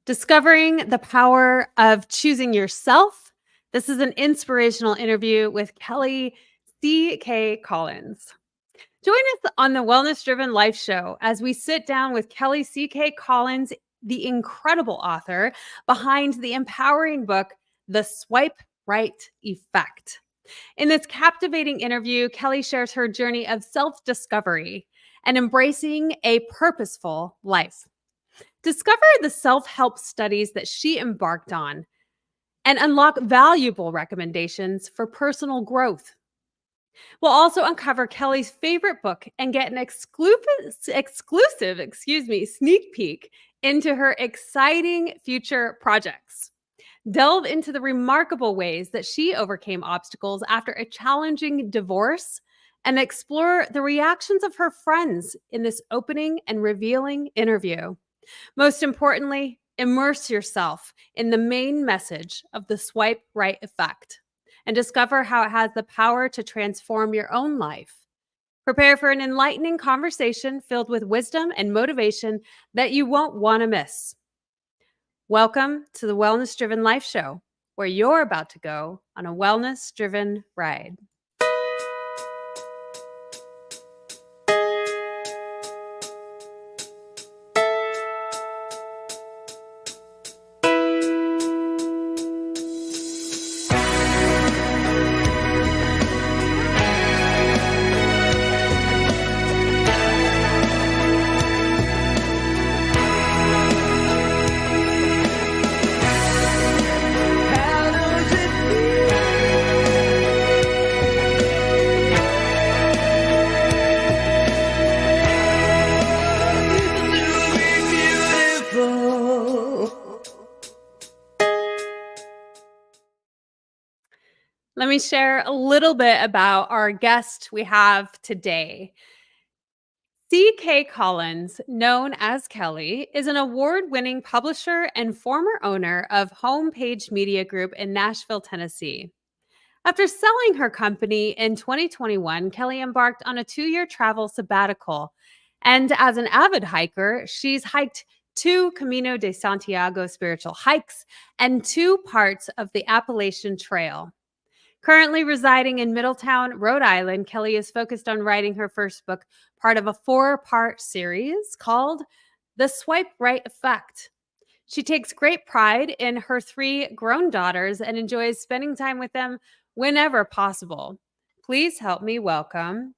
Discovering the power of choosing yourself. This is an inspirational interview with Kelly C.K. Collins. Join us on the Wellness Driven Life Show as we sit down with Kelly C.K. Collins, the incredible author behind the empowering book, The Swipe Right Effect. In this captivating interview, Kelly shares her journey of self discovery and embracing a purposeful life. Discover the self help studies that she embarked on and unlock valuable recommendations for personal growth. We'll also uncover Kelly's favorite book and get an exclusive sneak peek into her exciting future projects. Delve into the remarkable ways that she overcame obstacles after a challenging divorce and explore the reactions of her friends in this opening and revealing interview. Most importantly, immerse yourself in the main message of the swipe right effect and discover how it has the power to transform your own life. Prepare for an enlightening conversation filled with wisdom and motivation that you won't want to miss. Welcome to the Wellness Driven Life Show, where you're about to go on a wellness driven ride. Let me share a little bit about our guest we have today. C.K. Collins, known as Kelly, is an award-winning publisher and former owner of Homepage Media Group in Nashville, Tennessee. After selling her company in 2021, Kelly embarked on a 2-year travel sabbatical. And as an avid hiker, she's hiked 2 Camino de Santiago spiritual hikes and 2 parts of the Appalachian Trail. Currently residing in Middletown, Rhode Island, Kelly is focused on writing her first book, part of a 4-part series called The Swipe Right Effect. She takes great pride in her 3 grown daughters and enjoys spending time with them whenever possible. Please help me welcome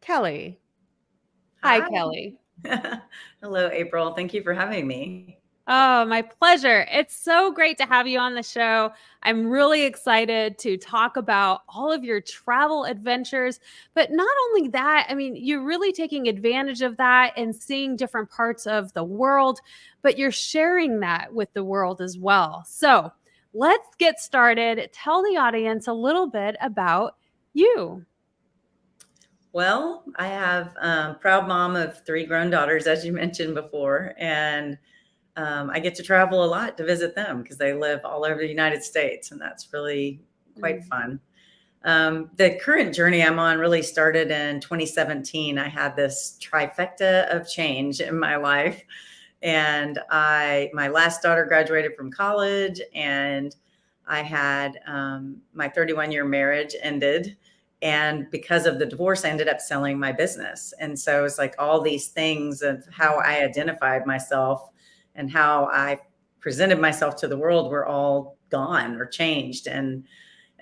Kelly. Hi, Hi. Kelly. Hello, April. Thank you for having me. Oh, my pleasure. It's so great to have you on the show. I'm really excited to talk about all of your travel adventures. But not only that, I mean, you're really taking advantage of that and seeing different parts of the world, but you're sharing that with the world as well. So let's get started. Tell the audience a little bit about you. Well, I have proud mom of 3 grown daughters, as you mentioned before, and I get to travel a lot to visit them because they live all over the United States, and that's really quite fun. The current journey I'm on really started in 2017. I had this trifecta of change in my life. And my last daughter graduated from college, and I had my 31-year marriage ended. And because of the divorce, I ended up selling my business. And so it's like all these things of how I identified myself and how I presented myself to the world were all gone or changed. And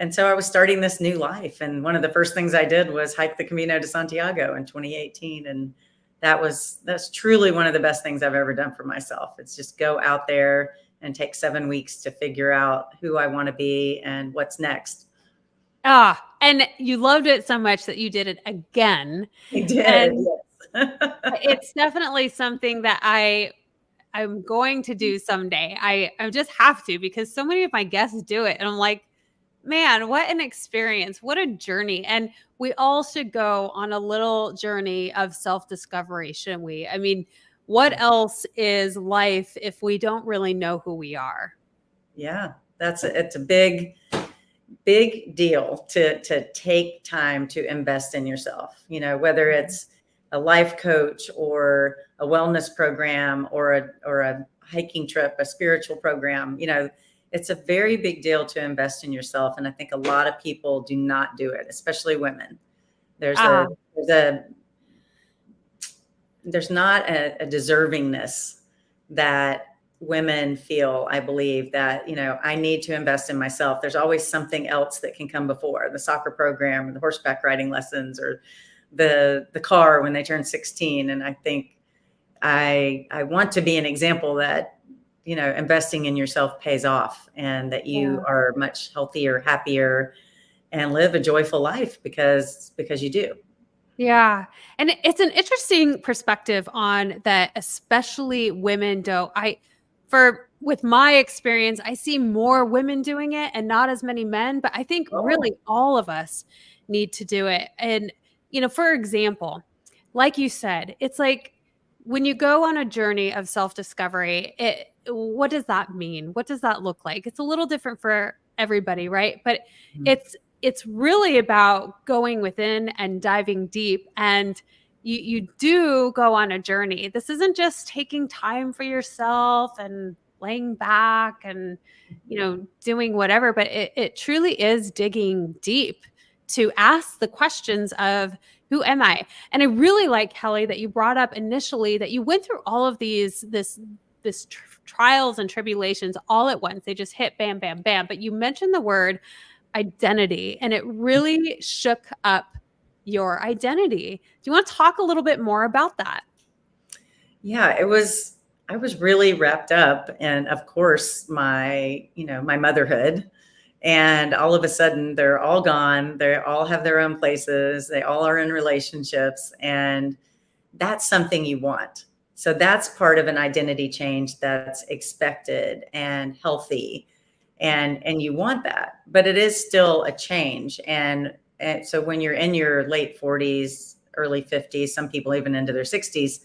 so I was starting this new life. And one of the first things I did was hike the Camino de Santiago in 2018. And that's truly one of the best things I've ever done for myself. It's just go out there and take 7 weeks to figure out who I want to be and what's next. And you loved it so much that you did it again. I did. And yes. it's definitely something that I'm going to do someday. I just have to, because so many of my guests do it. And I'm like, man, what an experience. What a journey. And we all should go on a little journey of self-discovery, shouldn't we? I mean, what else is life if we don't really know who we are? Yeah, it's a big deal to take time to invest in yourself, whether it's a life coach or a wellness program or a hiking trip, a spiritual program. It's a very big deal to invest in yourself. And I think a lot of people do not do it, especially women. There's Ah, a, there's a, there's not a deservingness that women feel, I believe, that, I need to invest in myself. There's always something else that can come before the soccer program or the horseback riding lessons or the car when they turn 16. And I think I want to be an example that, investing in yourself pays off and that you yeah. are much healthier, happier, and live a joyful life because you do. Yeah. And it's an interesting perspective on that, especially women don't. With my experience, I see more women doing it and not as many men, but I think Oh. really all of us need to do it. And, for example, like you said, it's like when you go on a journey of self discovery, what does that mean? What does that look like? It's a little different for everybody, right? But Mhm. it's really about going within and diving deep, and you do go on a journey. This isn't just taking time for yourself and laying back and doing whatever, but it truly is digging deep to ask the questions of who am I. And I really like, Kelly, that you brought up initially that you went through all of this trials and tribulations all at once. They just hit bam bam bam, but you mentioned the word identity, and it really shook up your identity. Do you want to talk a little bit more about that? Yeah, I was really wrapped up and of course my motherhood, and all of a sudden they're all gone. They all have their own places. They all are in relationships, and that's something you want. So that's part of an identity change that's expected and healthy, and you want that, but it is still a change. And so when you're in your late 40s, early 50s, some people even into their 60s,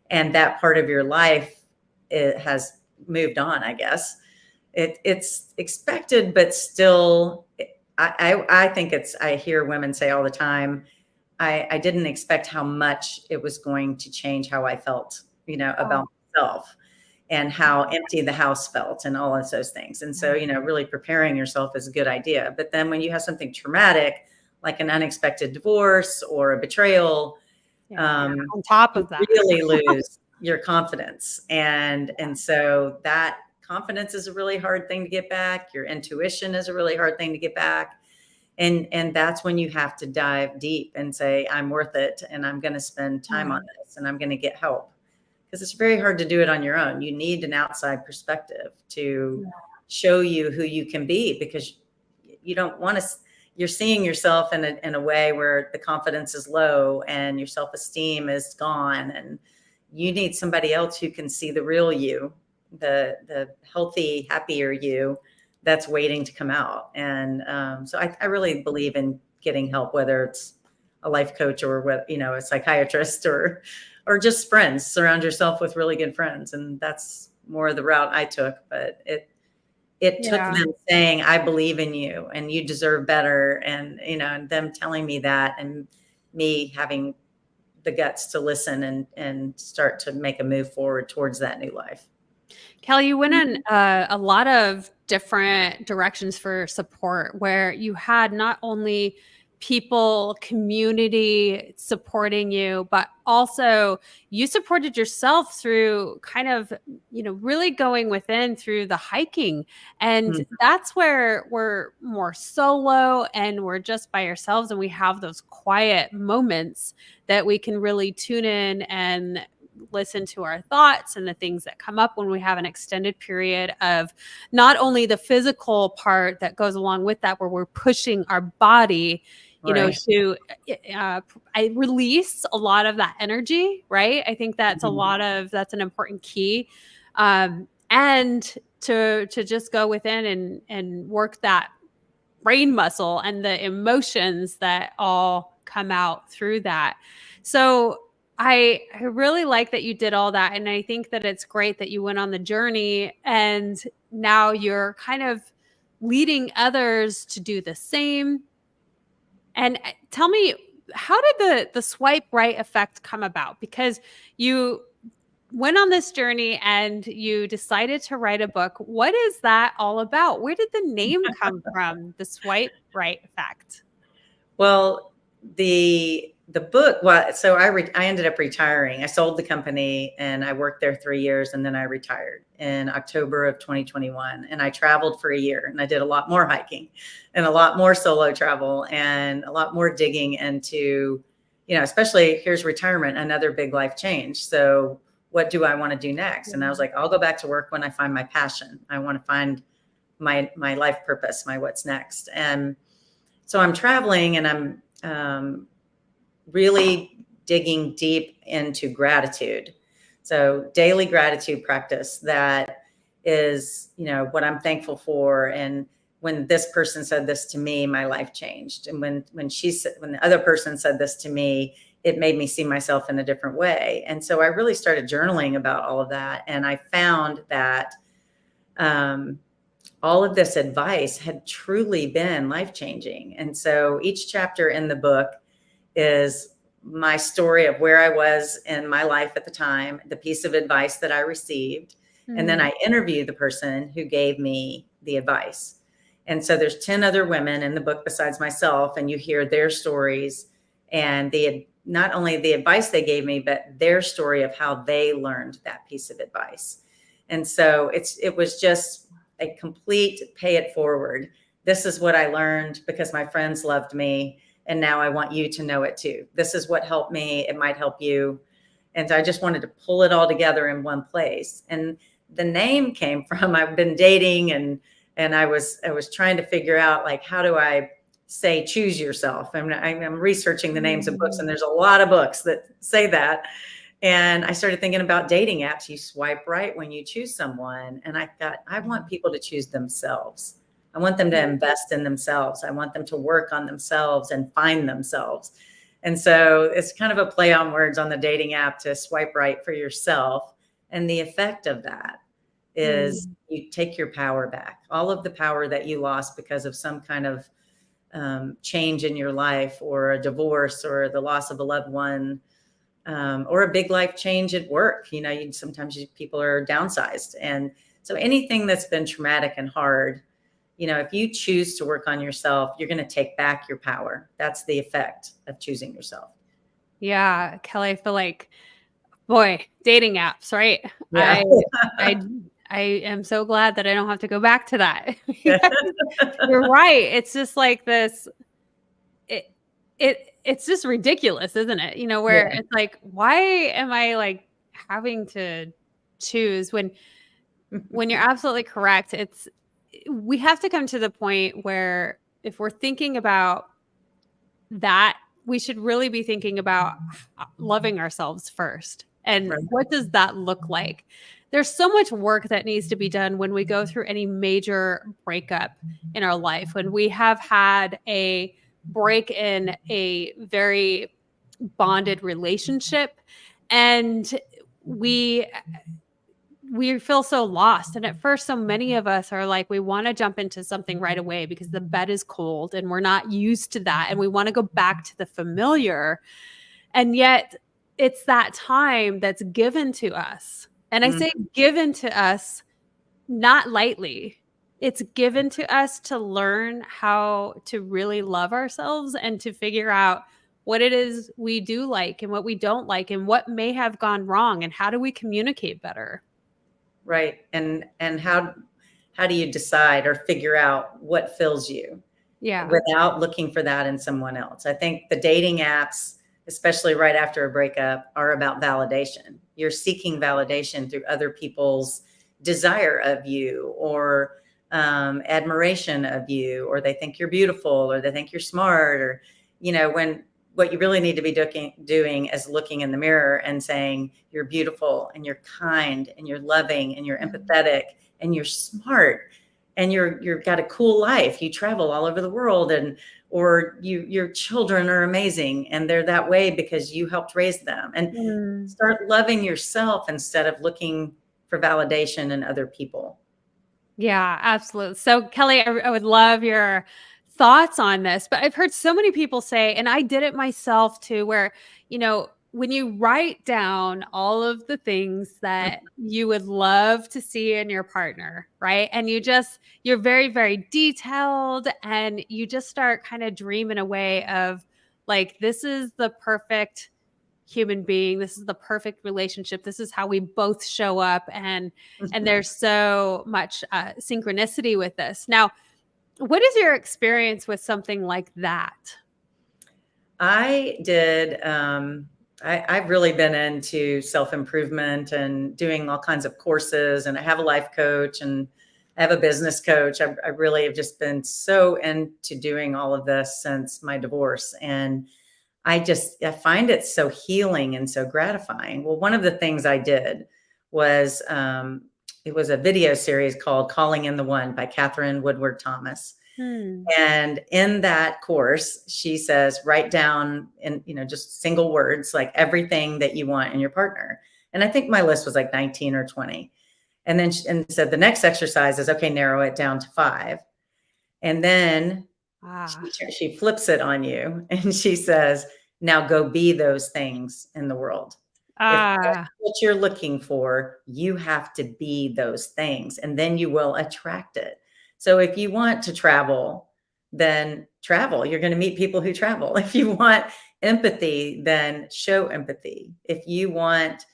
and that part of your life, it has moved on, I guess. It's expected, but still, I think I hear women say all the time, I didn't expect how much it was going to change how I felt, Oh, about myself and how empty the house felt and all of those things. And so, really preparing yourself is a good idea. But then when you have something traumatic, like an unexpected divorce or a betrayal, yeah. um, On top you of that. really lose your confidence. And so that confidence is a really hard thing to get back. Your intuition is a really hard thing to get back. And that's when you have to dive deep and say, I'm worth it, and I'm going to spend time on Right. this, and I'm going to get help, because it's very hard to do it on your own. You need an outside perspective to Yeah. show you who you can be, because you don't want to, you're seeing yourself in a way where the confidence is low and your self-esteem is gone, and you need somebody else who can see the real you, the healthy, happier you that's waiting to come out. And so I really believe in getting help, whether it's a life coach or what, a psychiatrist or just friends. Surround yourself with really good friends, and that's more the route I took. But it took Yeah. them saying, I believe in you and you deserve better, and them telling me that, and me having the guts to listen and start to make a move forward towards that new life. Kelly, you went in a lot of different directions for support where you had not only people, community supporting you, but also you supported yourself through kind of, really going within through the hiking. And Mhm. that's where we're more solo and we're just by ourselves and we have those quiet moments that we can really tune in and listen to our thoughts and the things that come up when we have an extended period of not only the physical part that goes along with that, where we're pushing our body, Right. to I release a lot of that energy, right? I think Mhm. that's an important key. And to just go within and work that brain muscle and the emotions that all come out through that. So I really like that you did all that. And I think that it's great that you went on the journey and now you're kind of leading others to do the same. And tell me, how did the swipe right effect come about? Because you went on this journey and you decided to write a book. What is that all about? Where did the name come from? The swipe right effect. Well, the book, well, so I ended up retiring. I sold the company and I worked there 3 years, and then I retired in October of 2021, and I traveled for a year, and I did a lot more hiking and a lot more solo travel and a lot more digging into, especially here's retirement, another big life change. So what do I want to do next? And I was like, I'll go back to work when I find my passion. I want to find my life purpose, my what's next. And so I'm traveling, and I'm really digging deep into gratitude. So daily gratitude practice that is, what I'm thankful for. And when this person said this to me, my life changed. And when the other person said this to me, it made me see myself in a different way. And so I really started journaling about all of that. And I found that all of this advice had truly been life-changing. And so each chapter in the book is my story of where I was in my life at the time, the piece of advice that I received, and then I interview the person who gave me the advice. And so there's 10 other women in the book besides myself, and you hear their stories and not only the advice they gave me, but their story of how they learned that piece of advice. And so it was just a complete pay it forward. This is what I learned because my friends loved me, and now I want you to know it too. This is what helped me. It might help you. And I just wanted to pull it all together in one place. And the name came from, I've been dating, and I was trying to figure out, like, how do I say choose yourself? I'm researching the names of books, and there's a lot of books that say that. And I started thinking about dating apps. You swipe right when you choose someone. And I thought, I want people to choose themselves. I want them to invest in themselves. I want them to work on themselves and find themselves. And so it's kind of a play on words on the dating app to swipe right for yourself. And the effect of that is you take your power back, all of the power that you lost because of some kind of change in your life, or a divorce, or the loss of a loved one, or a big life change at work. Sometimes people are downsized. And so anything that's been traumatic and hard, if you choose to work on yourself, you're going to take back your power. That's the effect of choosing yourself. Yeah, Kelly, I feel like, boy, dating apps, right? Yeah. I am so glad that I don't have to go back to that. You're right. It's just like this. It's just ridiculous, isn't it? Where Yeah. it's like, why am I like having to choose when you're absolutely correct? We have to come to the point where if we're thinking about that, we should really be thinking about loving ourselves first. And Right. what does that look like? There's so much work that needs to be done when we go through any major breakup in our life, when we have had a break in a very bonded relationship, and we feel so lost. And at first, so many of us are like, we want to jump into something right away because the bed is cold and we're not used to that. And we want to go back to the familiar. And yet it's that time that's given to us. And I Mm, say given to us, not lightly. It's given to us to learn how to really love ourselves and to figure out what it is we do like and what we don't like and what may have gone wrong and how do we communicate better. right. And how do you decide or figure out what fills you Yeah. without looking for that in someone else? I think the dating apps, especially right after a breakup, are about validation. You're seeking validation through other people's desire of you, or admiration of you, or they think you're beautiful, or they think you're smart, or, when what you really need to be doing is looking in the mirror and saying, you're beautiful, and you're kind, and you're loving, and you're empathetic, and you're smart, and you've got a cool life. You travel all over the world, and or your children are amazing, and they're that way because you helped raise them. And Mm. start loving yourself instead of looking for validation in other people. Yeah, absolutely. So, Kelly, I would love your thoughts on this, but I've heard so many people say, and I did it myself too, where, you know, when you write down all of the things that you would love to see in your partner, right? And you're very, very detailed and you just start kind of dreaming away of like, this is the perfect human being. This is the perfect relationship. This is how we both show up. And there's so much synchronicity with this. Now, what is your experience with something like that? I did. I've really been into self-improvement and doing all kinds of courses, and I have a life coach and I have a business coach. I really have just been so into doing all of this since my divorce. And I find it so healing and so gratifying. Well, one of the things I did was it was a video series called Calling in the One by Catherine Woodward Thomas. Hmm. And in that course, she says, write down in, just single words, like everything that you want in your partner. And I think my list was like 19 or 20. And then and said, the next exercise is, okay, narrow it down to 5. And then Ah. she flips it on you and she says, now go be those things in the world. If that's Ah. what you're looking for, you have to be those things and then you will attract it. So if you want to travel, then travel. You're going to meet people who travel. If you want empathy, then show empathy. If you want,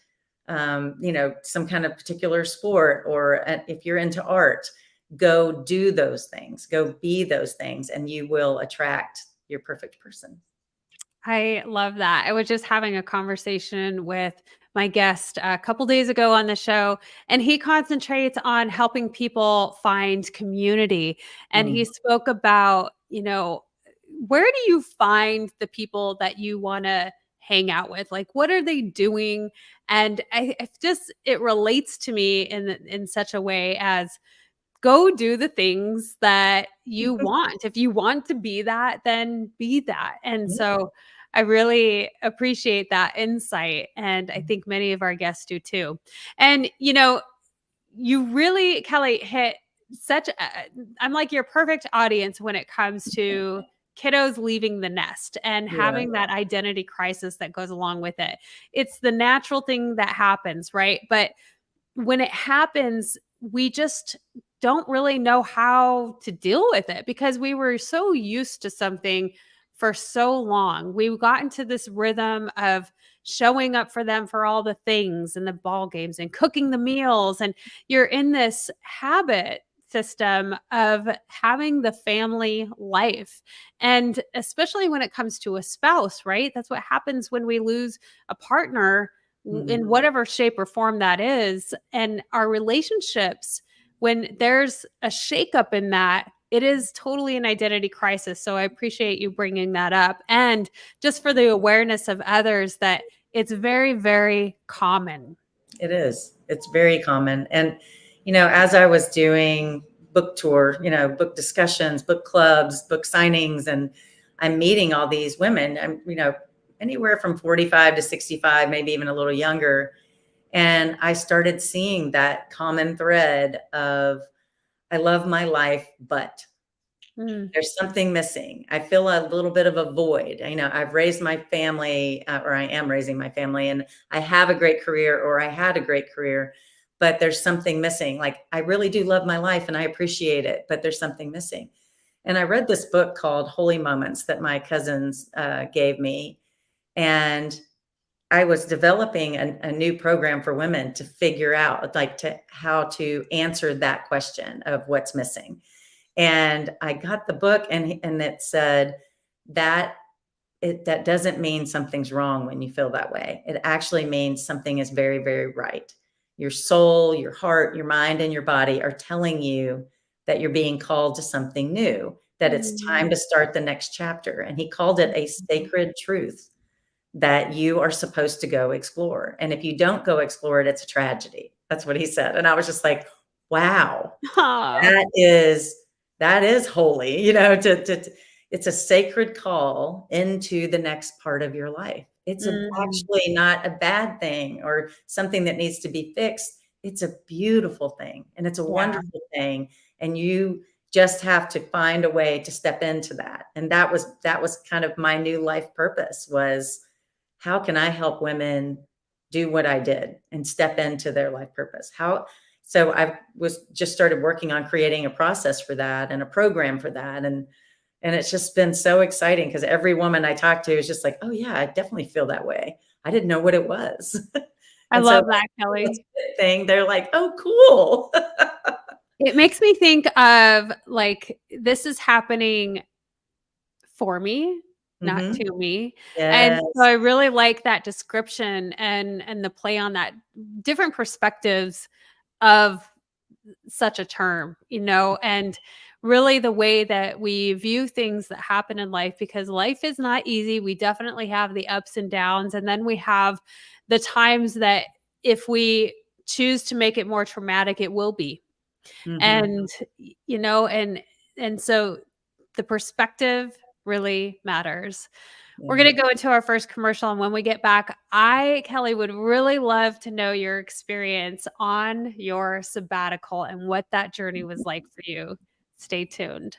some kind of particular sport, or if you're into art, go do those things, go be those things, and you will attract your perfect person. I love that. I was just having a conversation with my guest a couple days ago on the show, and he concentrates on helping people find community. And he Mm. spoke about, where do you find the people that you want to hang out with? Like, what are they doing? And I just, it relates to me in such a way as go do the things that you want. If you want to be that, then be that. And so I really appreciate that insight. And I think many of our guests do too. And, you really, Kelly, hit such I'm like your perfect audience when it comes to kiddos leaving the nest and Yeah. having that identity crisis that goes along with it. It's the natural thing that happens, right? But when it happens, we just don't really know how to deal with it because we were so used to something for so long. We got into this rhythm of showing up for them for all the things and the ball games and cooking the meals. And you're in this habit system of having the family life. And especially when it comes to a spouse, right? That's what happens when we lose a partner Mhm. in whatever shape or form that is. And our relationships, when there's a shakeup in that, it is totally an identity crisis. So I appreciate you bringing that up. And just for the awareness of others that it's very, very common. It is. It's very common. And, as I was doing book tour, book discussions, book clubs, book signings, and I'm meeting all these women, I'm, anywhere from 45 to 65, maybe even a little younger. And I started seeing that common thread of, I love my life, but Mm. there's something missing. I feel a little bit of a void. I've raised my family, or I am raising my family, and I have a great career, or I had a great career, but there's something missing. Like, I really do love my life and I appreciate it, but there's something missing. And I read this book called Holy Moments that my cousins gave me. And I was developing a new program for women to figure out, like, to how to answer that question of what's missing. And I got the book, and it said that that doesn't mean something's wrong when you feel that way. It actually means something is very, very right. Your soul, your heart, your mind, and your body are telling you that you're being called to something new, that it's time Mhm. to start the next chapter. And he called it a sacred truth that you are supposed to go explore. And if you don't go explore it, it's a tragedy. That's what he said. And I was just like, wow, Ah. that is that is holy, it's a sacred call into the next part of your life. It's Mm. actually not a bad thing or something that needs to be fixed. It's a beautiful thing and it's a Yeah. wonderful thing. And you just have to find a way to step into that. And that was kind of my new life purpose was how can I help women do what I did and step into their life purpose? So I was just started working on creating a process for that and a program for that. And it's just been so exciting because every woman I talk to is just like, oh yeah, I definitely feel that way. I didn't know what it was. I And so love that, that's Kelly. a good thing. They're like, oh, cool. It makes me think of like this is happening for me, not Hmm. to me. And so Yes. I really like that description and the play on that different perspectives of such a term, and really the way that we view things that happen in life, because life is not easy. We definitely have the ups and downs, and then we have the times that if we choose to make it more traumatic, it will be. Hmm. And you know, and so the perspective really matters. We're Yeah. going to go into our first commercial. And when we get back, Kelly, would really love to know your experience on your sabbatical and what that journey was like for you. Stay tuned.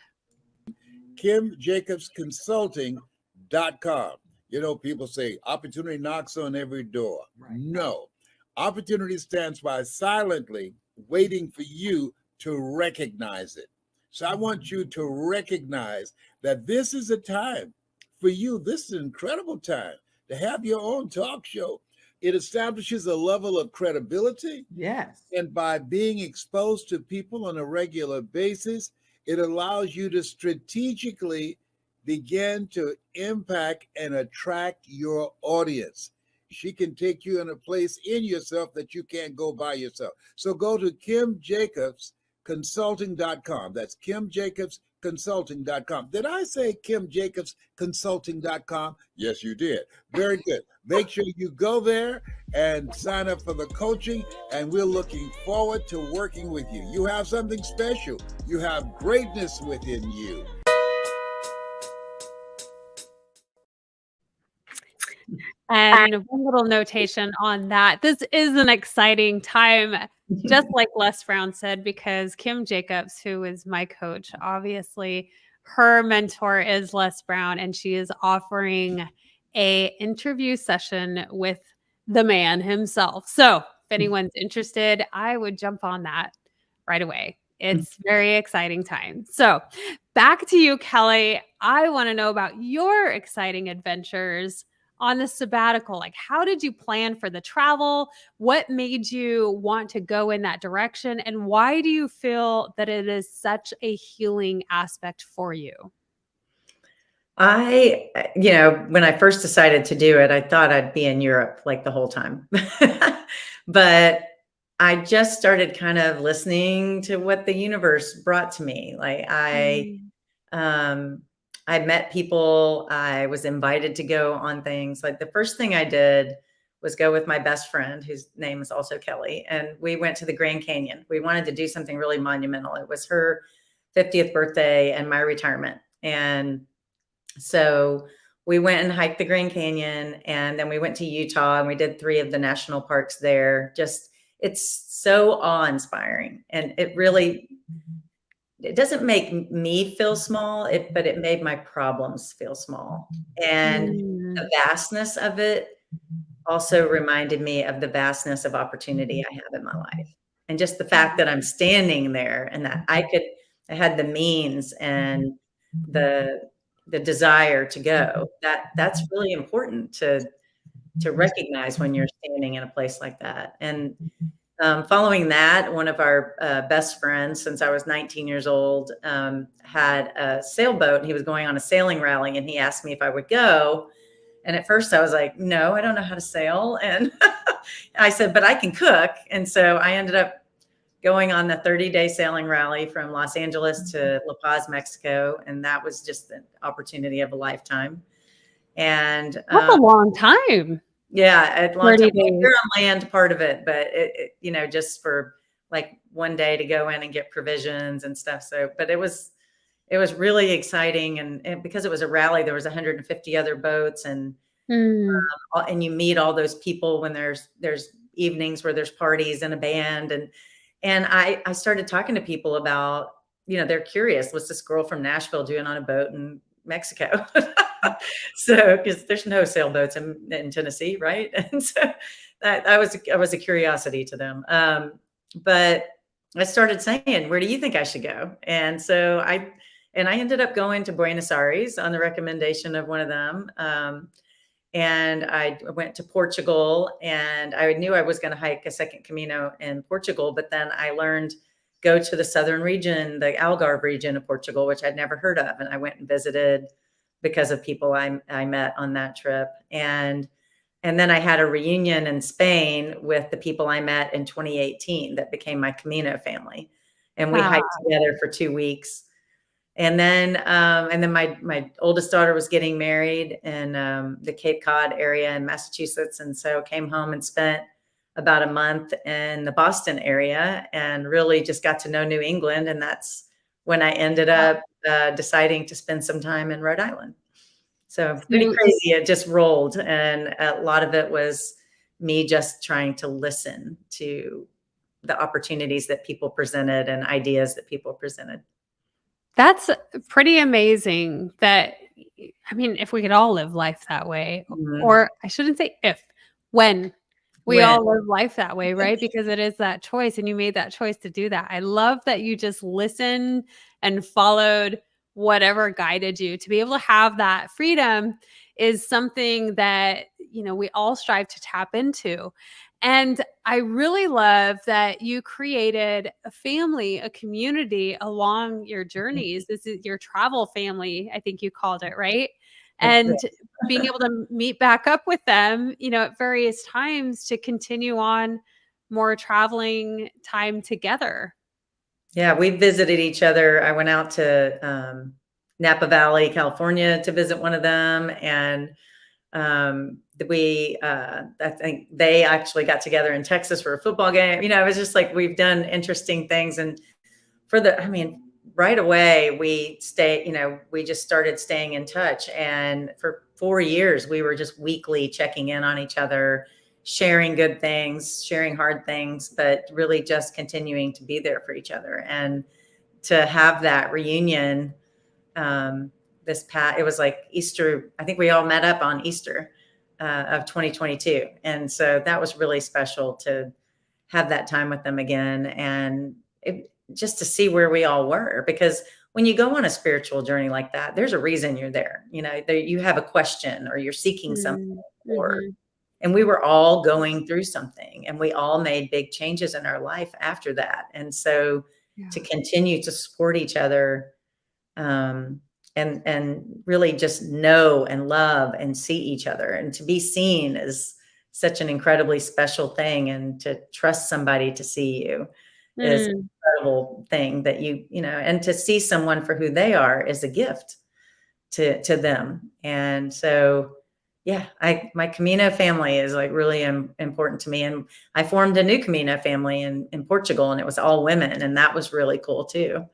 KimJacobsConsulting.com. You know, people say opportunity knocks on every door. Right. No, opportunity stands by silently waiting for you to recognize it. So I want you to recognize that this is a time for you. This is an incredible time to have your own talk show. It establishes a level of credibility. Yes. And by being exposed to people on a regular basis, it allows you to strategically begin to impact and attract your audience. She can take you in a place in yourself that you can't go by yourself. So go to KimJacobsConsulting.com. That's KimJacobsConsulting.com. Did I say KimJacobsConsulting.com? Yes, you did. Very good. Make sure you go there and sign up for the coaching, and we're looking forward to working with you. You have something special. You have greatness within you. And one little notation on that. This is an exciting time, just like Les Brown said, because Kim Jacobs, who is my coach, obviously her mentor is Les Brown, and she is offering a interview session with the man himself. So if anyone's interested, I would jump on that right away. It's very exciting time. So back to you, Kelly. I want to know about your exciting adventures on the sabbatical. Like, how did you plan for the travel? What made you want to go in that direction? And why do you feel that it is such a healing aspect for you? When I first decided to do it, I thought I'd be in Europe like the whole time. But I just started kind of listening to what the universe brought to me. Mm. Um, I met people, I was invited to go on things. Like the first thing I did was go with my best friend, whose name is also Kelly, and we went to the Grand Canyon. We wanted to do something really monumental. It was her 50th birthday and my retirement. And so we went and hiked the Grand Canyon, and then we went to Utah and we did 3 of the national parks there. Just, it's so awe-inspiring. And it doesn't make me feel small, but it made my problems feel small. And Mm. the vastness of it also reminded me of the vastness of opportunity I have in my life. And just the fact that I'm standing there and that I had the means and the the desire to go. That's really important to recognize when you're standing in a place like that. And following that, one of our best friends, since I was 19 years old, had a sailboat, and he was going on a sailing rally, and he asked me if I would go. And at first I was like, no, I don't know how to sail. And I said, but I can cook. And so I ended up going on the 30-day sailing rally from Los Angeles to La Paz, Mexico. And that was just an opportunity of a lifetime. And That's a long time. yeah, a long 30 time. Well, days. you're on land part of it, but just for like one day to go in and get provisions and stuff. So, but it was really exciting. And because it was a rally, there was 150 other boats, Mm. and you meet all those people when there's evenings where there's parties and a band. And I started talking to people about, they're curious, what's this girl from Nashville doing on a boat in Mexico? So, because there's no sailboats in Tennessee, right? And so I was a curiosity to them. But I started saying, "Where do you think I should go?" And so I ended up going to Buenos Aires on the recommendation of one of them. And I went to Portugal, and I knew I was going to hike a second Camino in Portugal, but then I learned go to the southern region, the Algarve region of Portugal, which I'd never heard of, and I went and visited because of people I met on that trip. And then I had a reunion in Spain with the people I met in 2018 that became my Camino family, and we Ah, hiked together for 2 weeks. And then my oldest daughter was getting married in the Cape Cod area in Massachusetts, and so came home and spent about a month in the Boston area, and really just got to know New England. And that's when I ended up deciding to spend some time in Rhode Island. So pretty so crazy. It just rolled, and a lot of it was me just trying to listen to the opportunities that people presented and ideas that people presented. that's pretty amazing that I mean, if we could all live life that way, Mhm. or I shouldn't say if, when we When all live life that way, right? Because it is that choice, and you made that choice to do that. I love that you just listened and followed whatever guided you. To be able to have that freedom is something that, we all strive to tap into. And I really love that you created a family, a community along your journeys. This is your travel family, I think you called it, right? That's And being able to meet back up with them, at various times to continue on more traveling time together. Yeah, we visited each other. I went out to Napa Valley, California to visit one of them. And I think they actually got together in Texas for a football game. It was just like we've done interesting things. And I mean, right away we just started staying in touch. And for 4 years, we were just weekly checking in on each other, sharing good things, sharing hard things, but really just continuing to be there for each other. And to have that reunion, um, it was like Easter. I think we all met up on Easter of 2022. And so that was really special to have that time with them again. And just to see where we all were, because when you go on a spiritual journey like that, there's a reason you're there. You have a question, or you're seeking something, Mm, or, mhm. and we were all going through something, and we all made big changes in our life after that. And so to Yeah. continue to support each other, um, and really just know and love and see each other, and to be seen is such an incredibly special thing, and to trust somebody to see you is an Mm. incredible thing, that and to see someone for who they are is a gift to them. And so yeah, my Camino family is like really important to me. And I formed a new Camino family in Portugal, and it was all women, and that was really cool too.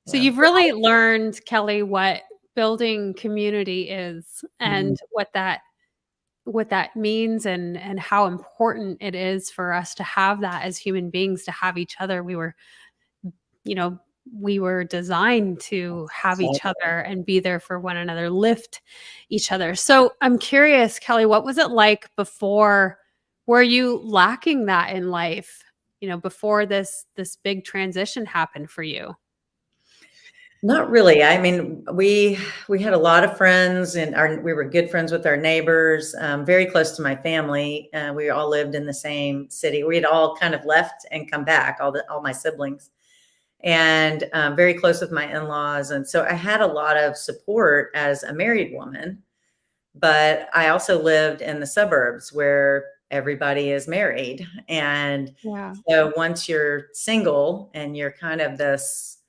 So Yeah. you've really learned, Kelly, what building community is Mhm. and what that means, and how important it is for us to have that as human beings, to have each other. You know, we were designed to have each other and be there for one another, lift each other. So I'm curious, Kelly, what was it like before? Were you lacking that in life, before this big transition happened for you? Not really. I mean, we had a lot of friends, and we were good friends with our neighbors, very close to my family. We all lived in the same city. We had all kind of left and come back, all my siblings, and very close with my in-laws. And so I had a lot of support as a married woman, but I also lived in the suburbs where everybody is married. And Yeah. so once you're single and you're kind of this,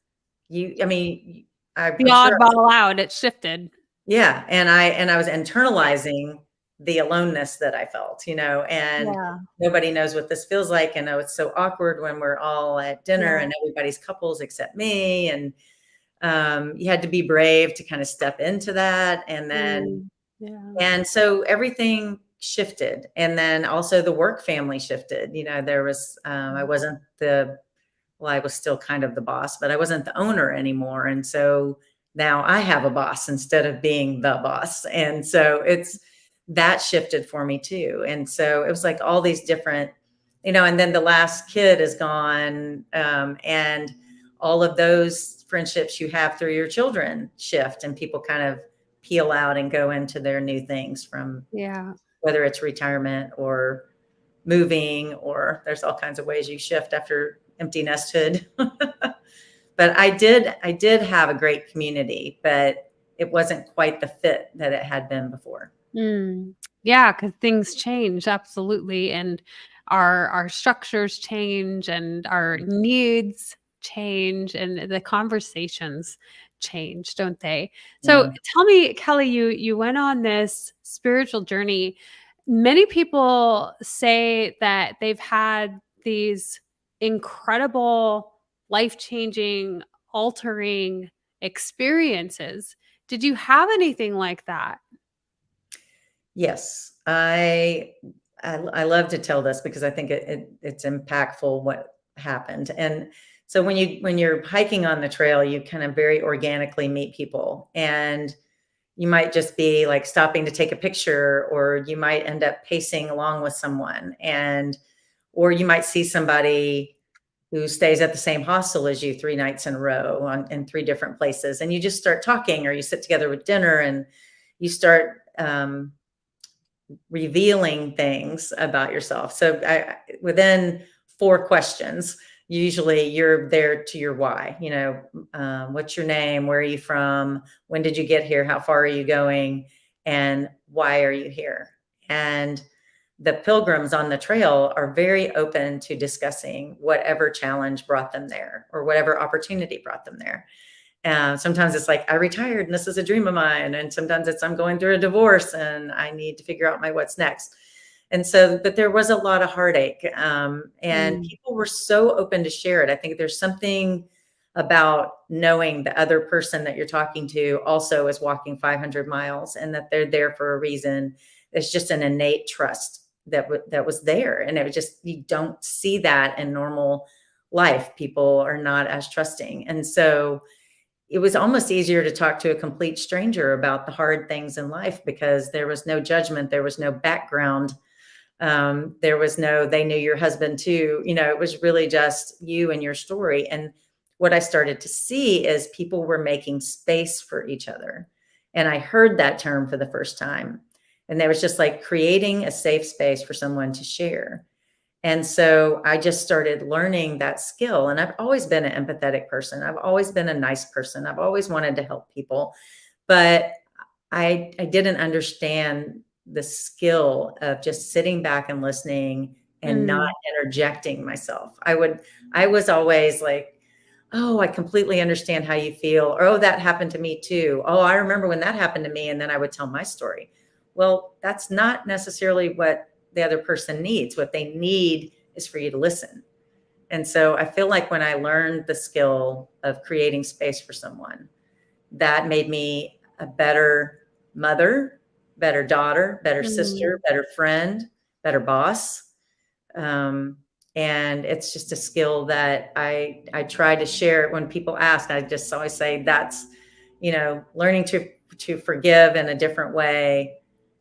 I mean, The I'm sure, oddball out, it shifted. yeah. And I was internalizing the aloneness that I felt, and Yeah. nobody knows what this feels like. And oh, it's so awkward when we're all at dinner Yeah. and everybody's couples except me. And you had to be brave to kind of step into that. Mm. Yeah. And so everything shifted. And then also the work family shifted. There was, I wasn't well, I was still kind of the boss, but I wasn't the owner anymore. And so now I have a boss instead of being the boss. And so it's that shifted for me too. And so it was like all these different, and then the last kid is gone. And all of those friendships you have through your children shift, and people kind of peel out and go into their new things, from Yeah. whether it's retirement or moving, or there's all kinds of ways you shift after empty nesthood. But I did have a great community, but it wasn't quite the fit that it had been before. Mm. Yeah, because things change, absolutely, and our structures change, and our needs change, and the conversations change, don't they? So Yeah. tell me, Kelly, you went on this spiritual journey. Many people say that they've had these incredible, life-changing, altering experiences. Did you have anything like that? Yes, I love to tell this because I think it's impactful what happened. And so when you're hiking on the trail, you kind of very organically meet people, and you might just be like stopping to take a picture, or you might end up pacing along with someone, or you might see somebody who stays at the same hostel as you 3 nights in a row in 3 different places, and you just start talking, or you sit together with dinner, and you start revealing things about yourself. So within 4 questions, usually you're there to your why. What's your name? Where are you from? When did you get here? How far are you going? And why are you here? And the pilgrims on the trail are very open to discussing whatever challenge brought them there, or whatever opportunity brought them there. Sometimes it's like, I retired and this is a dream of mine. And sometimes it's, I'm going through a divorce and I need to figure out my what's next. And so, but there was a lot of heartache. And Mm. people were so open to share it. I think there's something about knowing the other person that you're talking to also is walking 500 miles, and that they're there for a reason. It's just an innate trust that was there. And it was just, you don't see that in normal life. People are not as trusting. And so it was almost easier to talk to a complete stranger about the hard things in life, because there was no judgment. There was no background. There was no, they knew your husband too. It was really just you and your story. And what I started to see is people were making space for each other. And I heard that term for the first time. And there was just like creating a safe space for someone to share. And so I just started learning that skill. And I've always been an empathetic person. I've always been a nice person. I've always wanted to help people. But I didn't understand the skill of just sitting back and listening and not Mm. interjecting myself. I was always like, oh, I completely understand how you feel. Or, oh, that happened to me too. Oh, I remember when that happened to me. And then I would tell my story. Well, that's not necessarily what the other person needs. What they need is for you to listen. And so I feel like when I learned the skill of creating space for someone, that made me a better mother, better daughter, better Mm. sister, better friend, better boss. Um, and it's just a skill that I try to share. When people ask, I just always say that's, learning to forgive in a different way,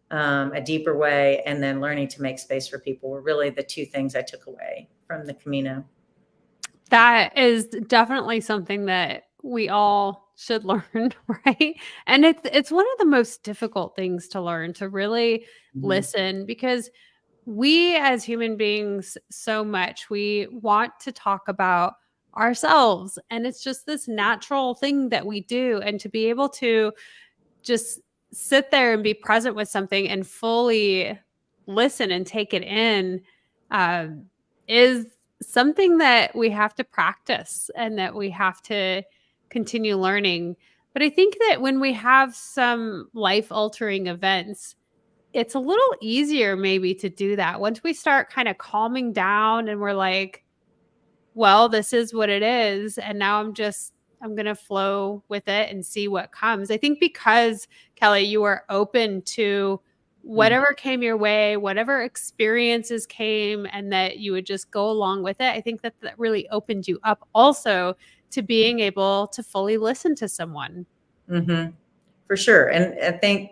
a deeper way, and then learning to make space for people were really the 2 things I took away from the Camino. That is definitely something that we all should learn, right? And it's one of the most difficult things to learn, to really Mhm. listen, because we as human beings, so much we want to talk about ourselves, and it's just this natural thing that we do, and to be able to just sit there and be present with something and fully listen and take it in, um, is something that we have to practice and that we have to continue learning. But I think that when we have some life altering events, it's a little easier maybe to do that. Once we start kind of calming down and we're like, well, this is what it is. And now I'm going to flow with it and see what comes. I think because, Kelly, you are open to Mm. whatever came your way, whatever experiences came, and that you would just go along with it. I think that that really opened you up also to being able to fully listen to someone. Mm-hmm. For sure. And I think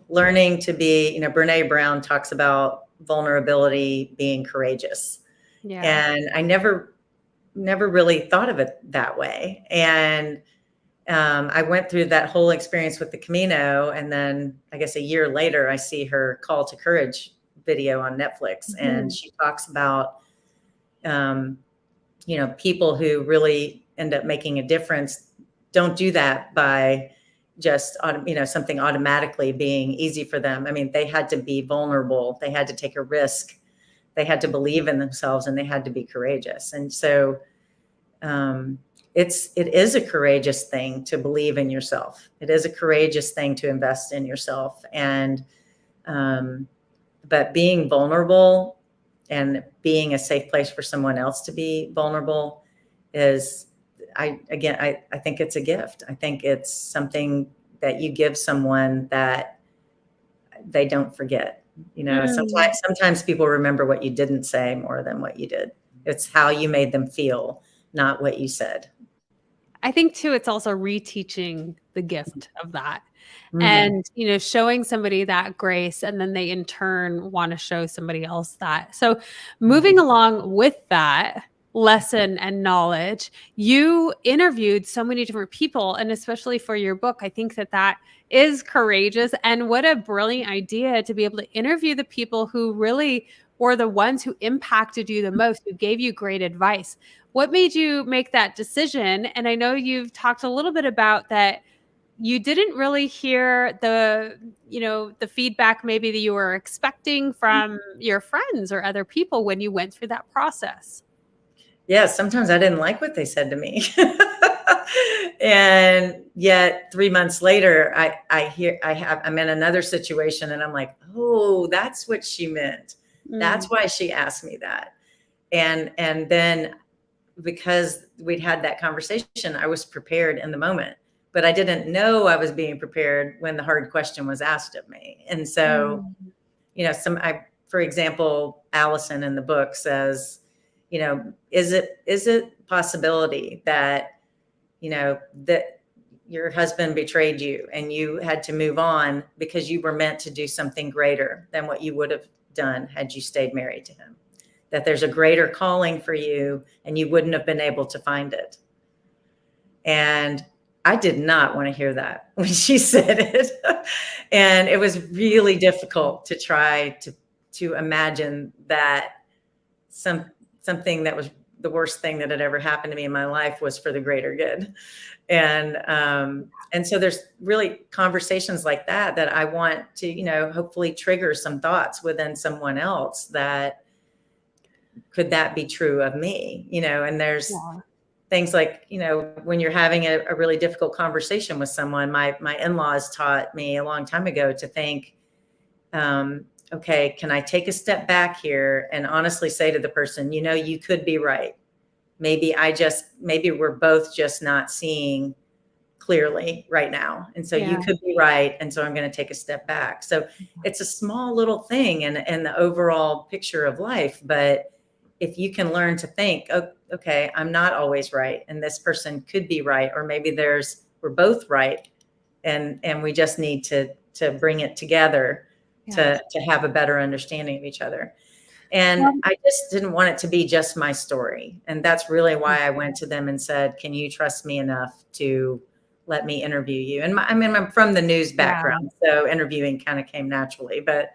learning to be, Brene Brown talks about vulnerability being courageous. Yeah. And I never really thought of it that way. And I went through that whole experience with the Camino. And then I guess a year later, I see her Call to Courage video on Netflix. And Mhm. she talks about, um, people who really end up making a difference don't do that by just, something automatically being easy for them. I mean, they had to be vulnerable. They had to take a risk. They had to believe in themselves, and they had to be courageous. And so, it is a courageous thing to believe in yourself. It is a courageous thing to invest in yourself. And, but being vulnerable and being a safe place for someone else to be vulnerable is, I think it's a gift. I think it's something that you give someone that they don't forget. Mm. Sometimes people remember what you didn't say more than what you did. It's how you made them feel, not what you said. I think too, it's also reteaching the gift of that. Mhm. And, showing somebody that grace, and then they in turn want to show somebody else that. So, moving along with that lesson and knowledge, you interviewed so many different people. And especially for your book, I think that that is courageous. And what a brilliant idea to be able to interview the people who really were the ones who impacted you the most, who gave you great advice. What made you make that decision? And I know you've talked a little bit about that you didn't really hear the feedback maybe that you were expecting from your friends or other people when you went through that process. Yeah, sometimes I didn't like what they said to me. And yet 3 months later, I'm in another situation, and I'm like, "Oh, that's what she meant. That's Mm, why she asked me that." And then because we'd had that conversation, I was prepared in the moment, but I didn't know I was being prepared when the hard question was asked of me. And so, mm, for example, Allison in the book says, is it possibility that, that your husband betrayed you and you had to move on because you were meant to do something greater than what you would have done had you stayed married to him? That there's a greater calling for you and you wouldn't have been able to find it. And I did not want to hear that when she said it. And it was really difficult to try to imagine that something that was the worst thing that had ever happened to me in my life was for the greater good. And so there's really conversations like that I want to, hopefully trigger some thoughts within someone else that could that be true of me? And there's yeah. things like, when you're having a really difficult conversation with someone, my in-laws taught me a long time ago to think, okay, can I take a step back here and honestly say to the person, you could be right. Maybe we're both just not seeing clearly right now. And so you Yeah. could be right. And so I'm going to take a step back. So it's a small little thing in the overall picture of life. But if you can learn to think, oh, okay, I'm not always right. And this person could be right. Or maybe we're both right. And we just need to bring it together Yeah. to have a better understanding of each other. And Well, I just didn't want it to be just my story. And that's really why I went to them and said, can you trust me enough to let me interview you? And I'm from the news yeah. background, so interviewing kind of came naturally, um,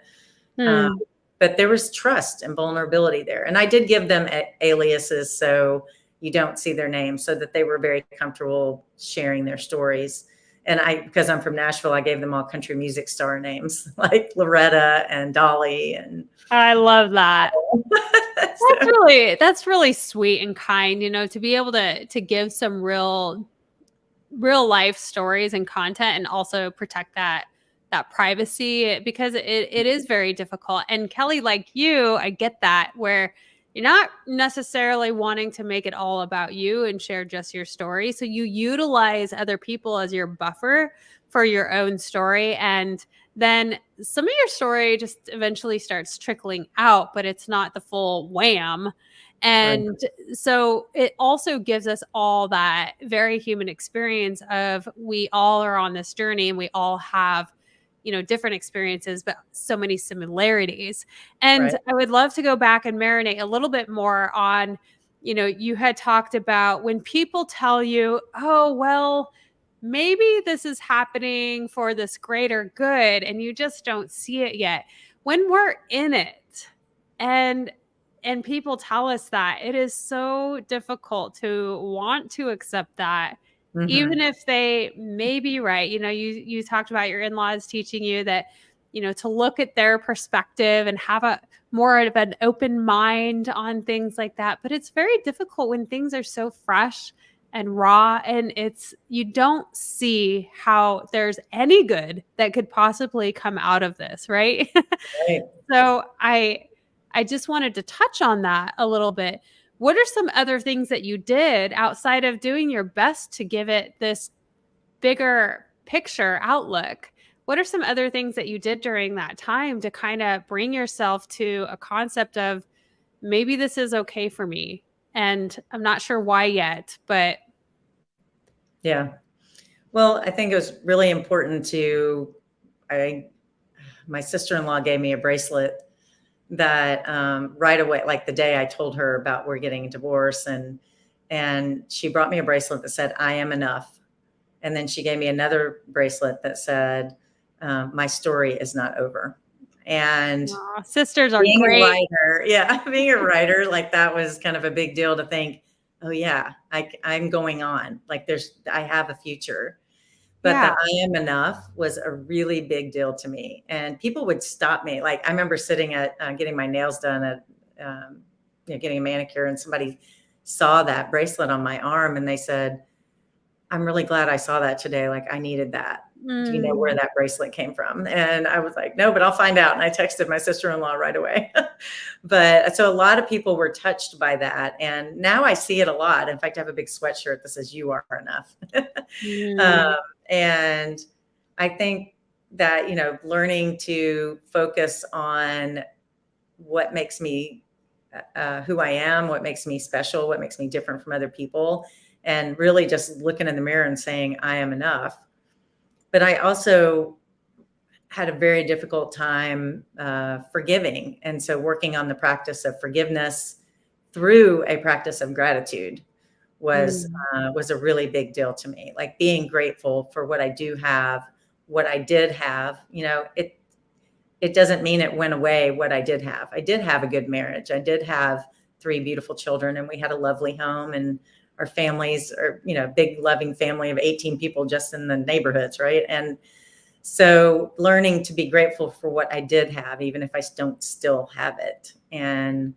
Mm, but there was trust and vulnerability there. And I did give them aliases so you don't see their names, so that they were very comfortable sharing their stories. And because I'm from Nashville, I gave them all country music star names like Loretta and Dolly and I love that. so, That's really sweet and kind, to be able to give some real life stories and content, and also protect that privacy, because it is very difficult. And Kelly, like you, I get that, where you're not necessarily wanting to make it all about you and share just your story, so you utilize other people as your buffer for your own story. And then some of your story just eventually starts trickling out, but it's not the full wham. And so it also gives us all that very human experience of we all are on this journey and we all have, different experiences, but so many similarities. And Right. I would love to go back and marinate a little bit more on, you had talked about when people tell you, oh, well, maybe this is happening for this greater good and you just don't see it yet. When we're in it and people tell us that, it is so difficult to want to accept that, even Mhm. if they may be right. You talked about your in-laws teaching you that, to look at their perspective and have a more of an open mind on things like that. But it's very difficult when things are so fresh and raw, and you don't see how there's any good that could possibly come out of this, right? Right. So I just wanted to touch on that a little bit. What are some other things that you did outside of doing your best to give it this bigger picture outlook? What are some other things that you did during that time to kind of bring yourself to a concept of maybe this is okay for me? And I'm not sure why yet, but Yeah. Well, I think it was really important I my sister-in-law gave me a bracelet that right away, like the day I told her about we're getting a divorce, and she brought me a bracelet that said, I am enough. And then she gave me another bracelet that said, my story is not over. And aw, sisters are being a great. writer, yeah, being a writer, like that was kind of a big deal to think, oh yeah, I'm going on. Like I have a future. But the Yeah. I am enough was a really big deal to me. And people would stop me. Like I remember sitting at getting my nails done at, getting a manicure, and somebody saw that bracelet on my arm and they said, I'm really glad I saw that today. Like I needed that. Do you know where Mm, that bracelet came from? And I was like, no, but I'll find out. And I texted my sister-in-law right away. But so a lot of people were touched by that. And now I see it a lot. In fact, I have a big sweatshirt that says, you are enough. mm, um, and I think that, learning to focus on what makes me who I am, what makes me special, what makes me different from other people, and really just looking in the mirror and saying, I am enough. But I also had a very difficult time forgiving. And so working on the practice of forgiveness through a practice of gratitude was mm. was a really big deal to me. Like being grateful for what I do have, what I did have. It doesn't mean it went away. What I did have, I did have a good marriage. I did have three beautiful children, and we had a lovely home. And our families are, big loving family of 18 people just in the neighborhoods, right? And so learning to be grateful for what I did have, even if I don't still have it. And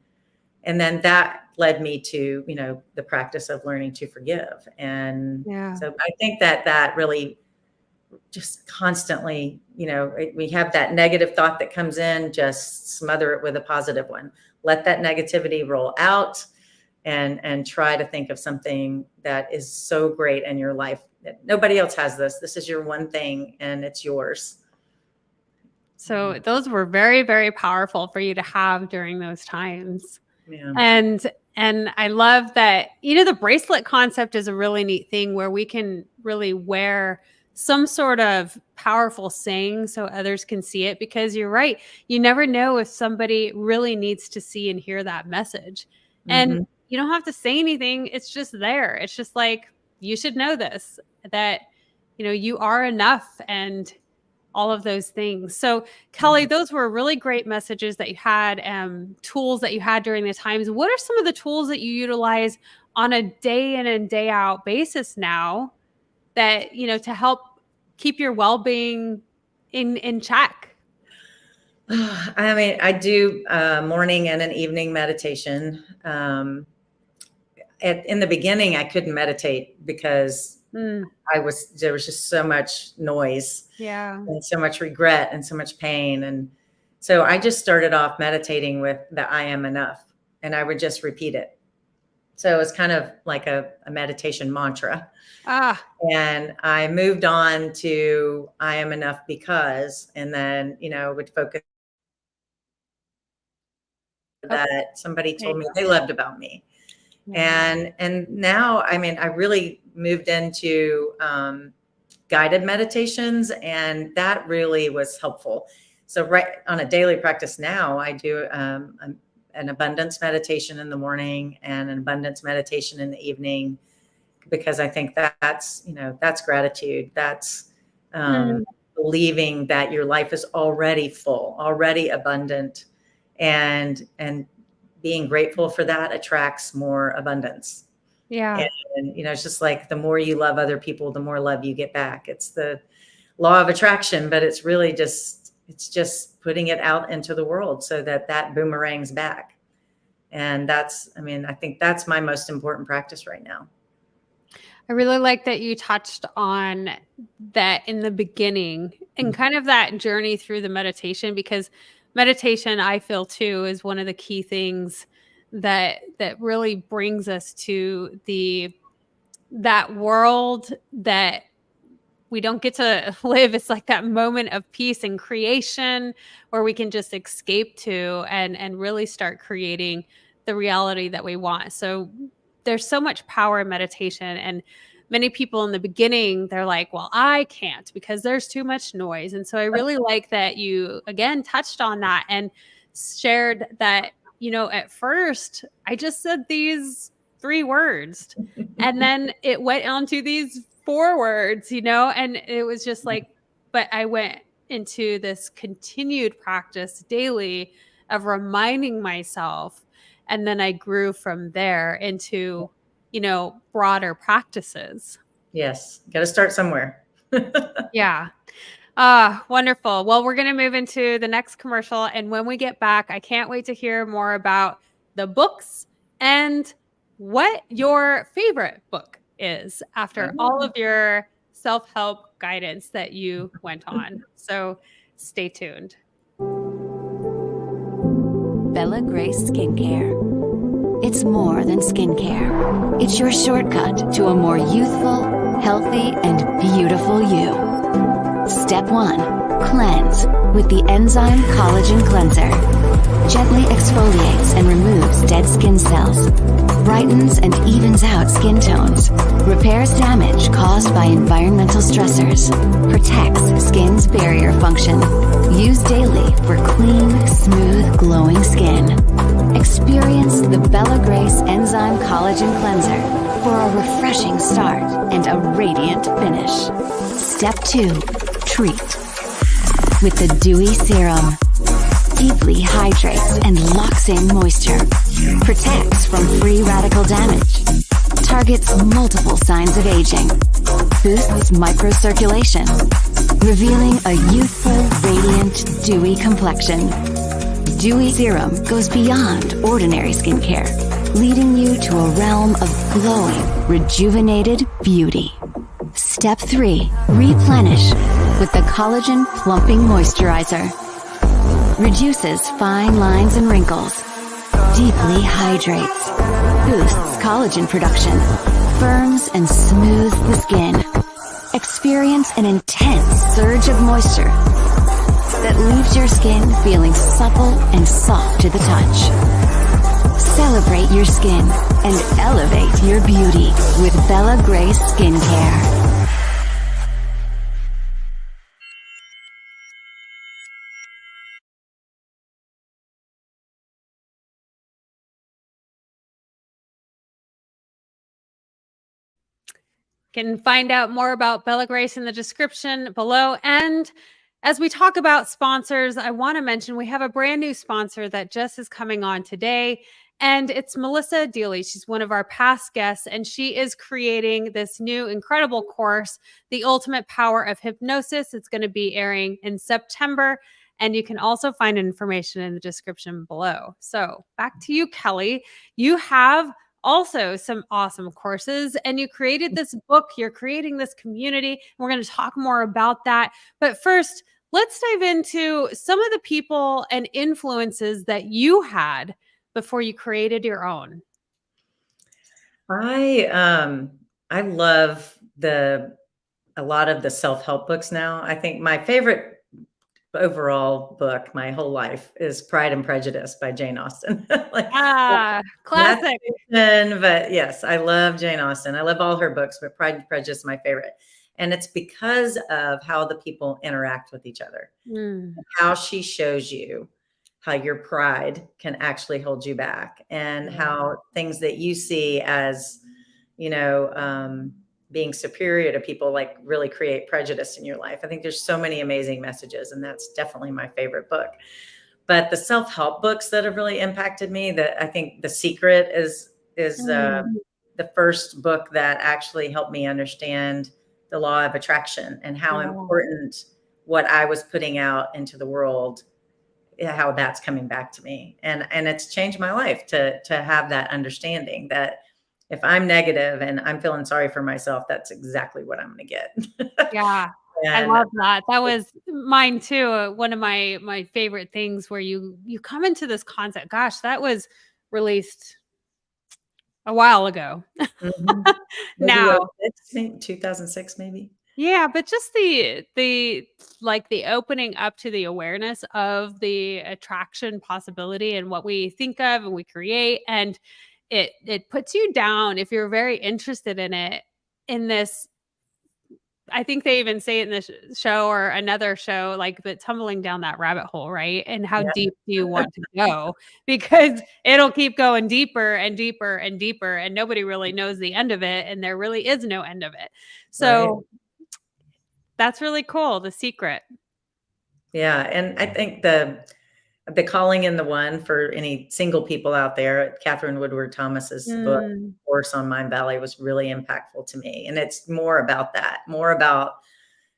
then that led me to, the practice of learning to forgive. And Yeah. so I think that really just constantly, we have that negative thought that comes in, just smother it with a positive one. Let that negativity roll out, and try to think of something that is so great in your life that nobody else has. This is your one thing and it's yours. So those were very, very powerful for you to have during those times. Yeah. And I love that, the bracelet concept is a really neat thing where we can really wear some sort of powerful saying so others can see it, because you're right. You never know if somebody really needs to see and hear that message. And Hmm. you don't have to say anything. It's just there. It's just like, you should know this, that, you are enough, and all of those things. So, Kelly, those were really great messages that you had, tools that you had during the times. What are some of the tools that you utilize on a day in and day out basis now that, to help keep your well-being in check? I mean, I do morning and an evening meditation. In the beginning, I couldn't meditate because Mm, there was just so much noise yeah. and so much regret and so much pain. And so I just started off meditating with the I am enough, and I would just repeat it. So it was kind of like a meditation mantra. Ah, And I moved on to I am enough because, and then, would focus Oh, that somebody there you told me go. they loved about me. Yeah. And now, I mean, I really moved into guided meditations, and that really was helpful. So right on a daily practice now, I do an abundance meditation in the morning and an abundance meditation in the evening, because I think that's, you know, that's gratitude. That's Mm, believing that your life is already full, already abundant, and being grateful for that attracts more abundance. yeah. And you know, it's just like the more you love other people, the more love you get back. It's the law of attraction, but it's just putting it out into the world so that that boomerangs back. And that's, I mean, I think that's my most important practice right now. I really like that you touched on that in the beginning and Mm-hmm. kind of that journey through the meditation, because meditation, I feel too, is one of the key things that really brings us to that world that we don't get to live. It's like that moment of peace and creation where we can just escape to and really start creating the reality that we want. So there's so much power in meditation, and many people in the beginning, they're like, well, I can't because there's too much noise. And so I really like that you again touched on that and shared that, at first I just said these 3 words, and then it went on to these 4 words, and it was just like, but I went into this continued practice daily of reminding myself. And then I grew from there into, broader practices. Yes, got to start somewhere. Yeah. Ah, wonderful. Well, we're going to move into the next commercial. And when we get back, I can't wait to hear more about the books and what your favorite book is after all of your self help guidance that you went on. So stay tuned. Bella Grace Skincare. It's more than skincare. It's your shortcut to a more youthful, healthy, and beautiful you. Step 1. Cleanse with the Enzyme Collagen Cleanser. Gently exfoliates and removes dead skin cells. Brightens and evens out skin tones. Repairs damage caused by environmental stressors. Protects skin's barrier function. Use daily for clean, smooth, glowing skin. Experience the Bella Grace Enzyme Collagen Cleanser for a refreshing start and a radiant finish. Step 2. Treat with the Dewy Serum. Deeply hydrates and locks in moisture. Protects from free radical damage. Targets multiple signs of aging. Boosts microcirculation. Revealing a youthful, radiant, dewy complexion. Dewy Serum goes beyond ordinary skincare, leading you to a realm of glowing, rejuvenated beauty. Step 3. Replenish with the Collagen Plumping Moisturizer. Reduces fine lines and wrinkles. Deeply hydrates. Boosts collagen production. Firms and smooths the skin. Experience an intense surge of moisture that leaves your skin feeling supple and soft to the touch. Celebrate your skin and elevate your beauty with Bella Grace Skincare. Can find out more about Bella Grace in the description below. And as we talk about sponsors, I want to mention we have a brand new sponsor that just is coming on today. And it's Melissa Deely. She's one of our past guests, and she is creating this new incredible course, The Ultimate Power of Hypnosis. It's going to be airing in September. And you can also find information in the description below. So back to you, Kelly. You have also some awesome courses, and you created this book. You're creating this community, and we're going to talk more about that. But first, let's dive into some of the people and influences that you had before you created your own. I love a lot of the self-help books now. I think my favorite overall book my whole life is Pride and Prejudice by Jane Austen. Like, Ah, that's classic. fiction, but yes, I love Jane Austen. I love all her books, but Pride and Prejudice is my favorite. And it's because of how the people interact with each other, Mm, how she shows you how your pride can actually hold you back, and yeah. how things that you see as, you know, being superior to people like really create prejudice in your life. I think there's so many amazing messages, and that's definitely my favorite book. But the self-help books that have really impacted me, that I think The Secret is Mm, the first book that actually helped me understand the law of attraction and how yeah. important what I was putting out into the world, how that's coming back to me. And it's changed my life to have that understanding that if I'm negative and I'm feeling sorry for myself, that's exactly what I'm going to get. Yeah, I And love that. That was mine too. One of my favorite things where you come into this concept. Gosh, that was released a while ago. mhm. Maybe what, Now, 2006, maybe. yeah, but just the like the opening up to the awareness of the attraction possibility and what we think of and we create, and it puts you down if you're very interested in it in this. I think they even say it in this show or another show, like, the tumbling down that rabbit hole, right? And how Yeah. deep do you want to go? Because it'll keep going deeper and deeper and deeper, and nobody really knows the end of it, and there really is no end of it. Right. So, that's really cool, The Secret. Yeah. And I think the calling in the one for any single people out there, Catherine Woodward Thomas's book, Mm, Course on Mind Valley, was really impactful to me. And it's more about that, more about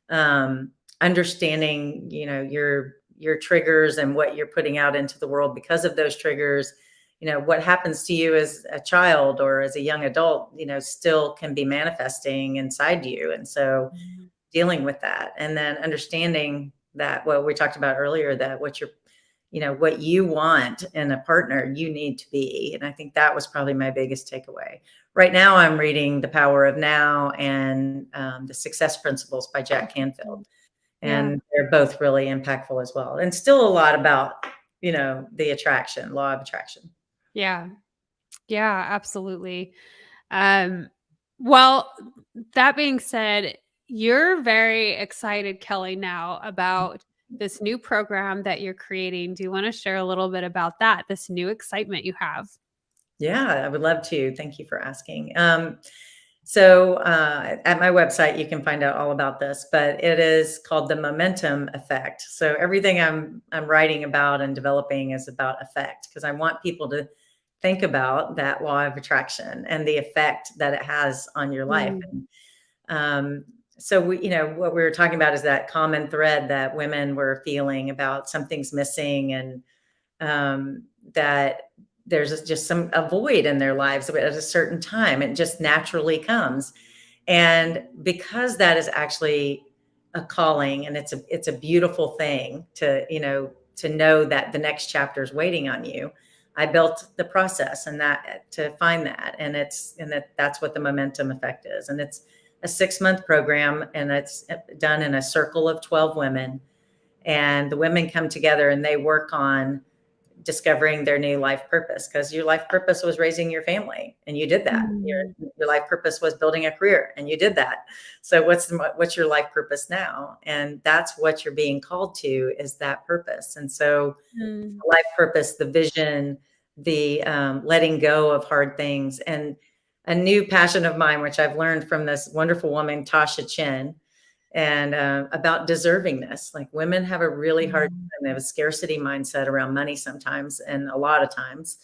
um, understanding, you know, your triggers and what you're putting out into the world because of those triggers. You know, what happens to you as a child or as a young adult, you know, still can be manifesting inside you. And so mhm, dealing with that, and then understanding that what we talked about earlier, that what you're, you know, what you want in a partner, you need to be. And I think that was probably my biggest takeaway. Right now, I'm reading The Power of Now and The Success Principles by Jack Canfield. mhm. Yeah, And they're both really impactful as well. And still a lot about, you know, the attraction, law of attraction. yeah, yeah, absolutely. Um, well, that being said, you're very excited, Kelly, now about this new program that you're creating. Do you want to share a little bit about that? This new excitement you have? Yeah, I would love to. Thank you for asking. So at my website, you can find out all about this, but it is called the momentum effect. So everything I'm writing about and developing is about effect, because I want people to think about that law of attraction and the effect that it has on your life. Mm, And so we, you know, what we were talking about is that common thread that women were feeling about something's missing, and that there's just a void in their lives at a certain time. It just naturally comes. And because that is actually a calling, and it's a beautiful thing to, you know, to know that the next chapter is waiting on you. I built the process and that to find that. And that's what the momentum effect is. And it's a 6-month program, and it's done in a circle of 12 women. And the women come together and they work on discovering their new life purpose, because your life purpose was raising your family and you did that. mm, Your life purpose was building a career and you did that. So what's your life purpose now? And that's what you're being called to, is that purpose. And so mm, life purpose, the vision, the letting go of hard things, and a new passion of mine, which I've learned from this wonderful woman, Tasha Chen, and about deservingness. Like, women have a really hard mm, time. They have a scarcity mindset around money sometimes, and a lot of times.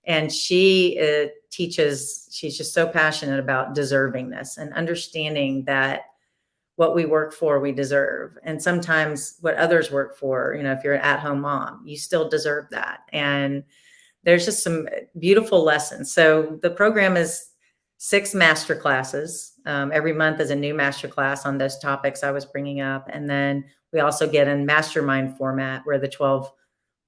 And she teaches, she's just so passionate about deservingness and understanding that what we work for, we deserve. And sometimes what others work for, you know, if you're an at-home mom, you still deserve that. And there's just some beautiful lessons. So the program is 6 master classes. Every month is a new master class on those topics I was bringing up. And then we also get in mastermind format, where the 12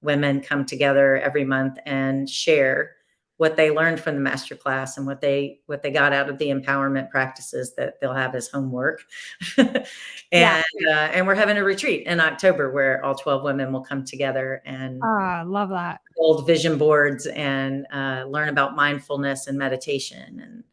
women come together every month and share what they learned from the master class and what they got out of the empowerment practices that they'll have as homework. Yeah. And we're having a retreat in October where all 12 women will come together and Love that. build vision boards and learn about mindfulness and meditation. And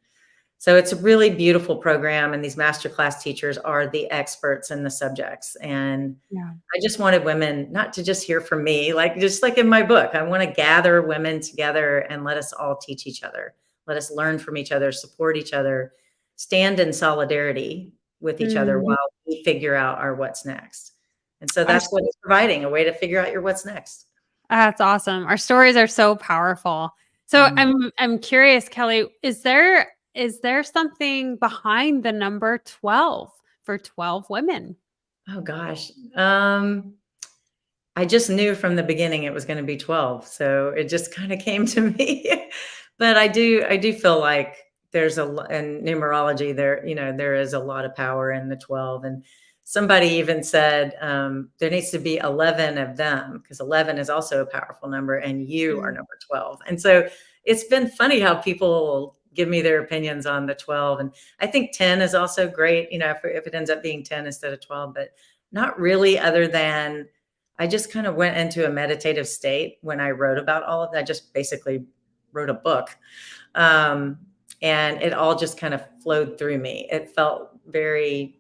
so it's a really beautiful program. And these masterclass teachers are the experts in the subjects. And Yeah. I just wanted women not to just hear from me, just like in my book. I want to gather women together and let us all teach each other. Let us learn from each other, support each other, stand in solidarity with each other Mhm. while we figure out our what's next. And so Our that's what it's providing, a way to figure out your what's next. That's awesome. Our stories are so powerful. So I'm curious, Kelly, is there something behind the number 12 for 12 women? Oh gosh. I just knew from the beginning it was going to be 12. So it just kind of came to me. But I do feel like there's in numerology there, there is a lot of power in the 12. And somebody even said there needs to be 11 of them because 11 is also a powerful number and you are number 12. And so it's been funny how people give me their opinions on the 12. And I think 10 is also great, if it ends up being 10 instead of 12, but not really, other than I just kind of went into a meditative state when I wrote about all of that. I just basically wrote a book. And it all just kind of flowed through me. It felt very,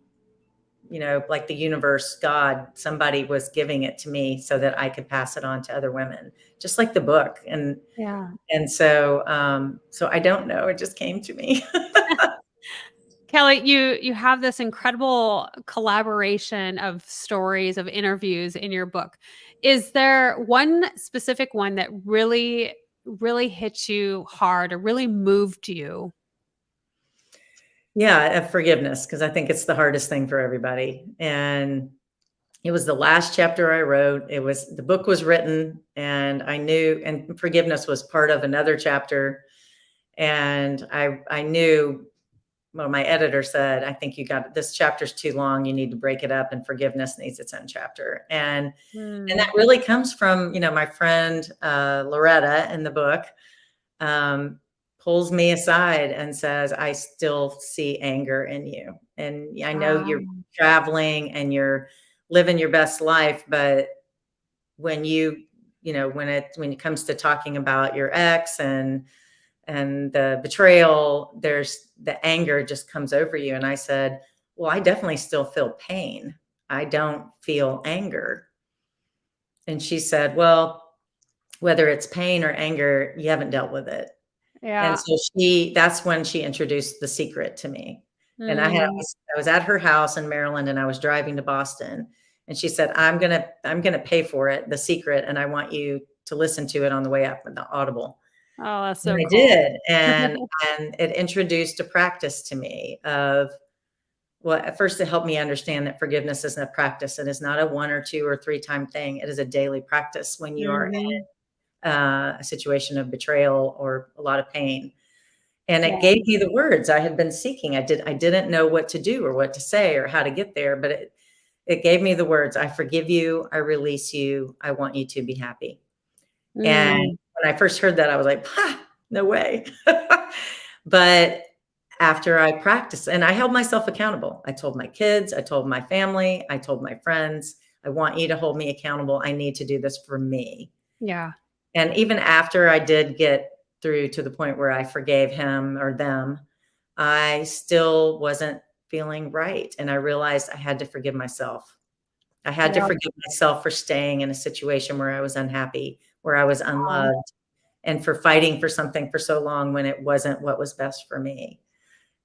like the universe, God, somebody was giving it to me so that I could pass it on to other women, just like the book. And so I don't know. It just came to me. Kelly, you have this incredible collaboration of stories, of interviews in your book. Is there one specific one that really, really hit you hard or really moved you? Yeah, forgiveness, because I think it's the hardest thing for everybody. And it was the last chapter I wrote. The book was written and I knew, and forgiveness was part of another chapter. And I knew, well, my editor said, I think this chapter's too long. You need to break it up, and forgiveness needs its own chapter. And that really comes from, my friend, Loretta in the book, pulls me aside and says, I still see anger in you. And I know you're traveling and you're living your best life, but when when it comes to talking about your ex and the betrayal, there's the anger just comes over you. And I said, well, I definitely still feel pain. I don't feel anger. And she said, well, whether it's pain or anger, you haven't dealt with it. And Yeah. so that's when she introduced The Secret to me. And I was at her house in Maryland and I was driving to Boston, and she said, I'm going to pay for it, The Secret. And I want you to listen to it on the way up in the Audible. Oh, that's so And I cool. did. And it introduced a practice to me of, well, at first it helped me understand that forgiveness isn't a practice. It is not a 1 or 2 or 3 time thing. It is a daily practice when you are in a situation of betrayal or a lot of pain. And it gave me the words I had been seeking. I didn't know what to do or what to say or how to get there, but it gave me the words: I forgive you, I release you, I want you to be happy. And when I first heard that, I was like, no way. But after I practiced, and I held myself accountable, I told my kids, I told my family, I told my friends, I want you to hold me accountable. I need to do this for me. Yeah. And even after I did get through to the point where I forgave him or them, I still wasn't feeling right. And I realized I had to forgive myself. I had to forgive myself for staying in a situation where I was unhappy, where I was unloved, and for fighting for something for so long when it wasn't what was best for me.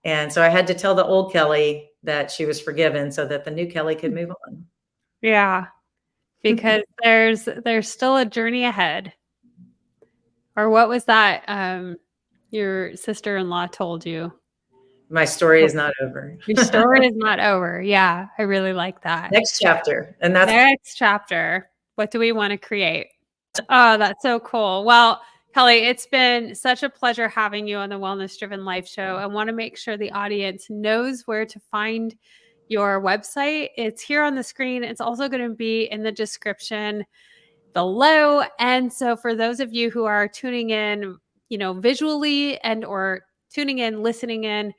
And so I had to tell the old Kelly that she was forgiven so that the new Kelly could move on. Yeah. Because there's still a journey ahead. Or what was that your sister-in-law told you? My story is not over. Your story is not over. Yeah, I really like that. Next chapter. And that's Next chapter. What do we want to create? Oh, that's so cool. Well, Kelly, it's been such a pleasure having you on the Wellness Driven Life Show. I want to make sure the audience knows where to find your website. It's here on the screen. It's also going to be in the description below. And so for those of you who are tuning in visually and or tuning in, listening in,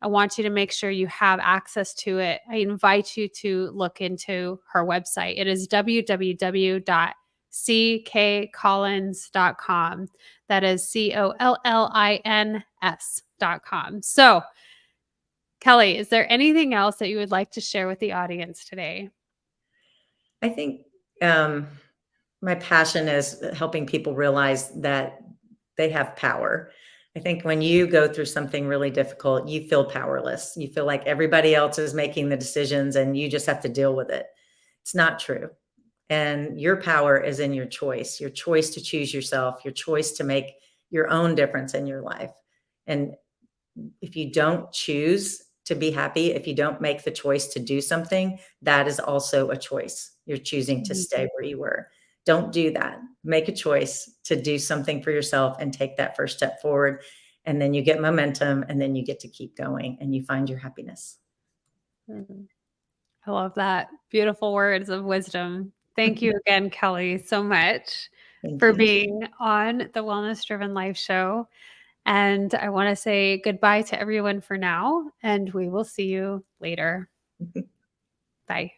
I want you to make sure you have access to it. I invite you to look into her website. It is www.ckcollins.com. That is COLLINS.com. So, Kelly, is there anything else that you would like to share with the audience today? I think my passion is helping people realize that they have power. I think when you go through something really difficult, you feel powerless. You feel like everybody else is making the decisions and you just have to deal with it. It's not true. And your power is in your choice to choose yourself, your choice to make your own difference in your life. And if you don't choose to be happy, if you don't make the choice to do something, that is also a choice. You're choosing to stay where you were. Don't do that. Make a choice to do something for yourself and take that first step forward. And then you get momentum and then you get to keep going and you find your happiness. I love that. Beautiful words of wisdom. Thank you again, Kelly, so much Thank for you. being on the Wellness Driven Life Show. And I want to say goodbye to everyone for now, and we will see you later. Bye.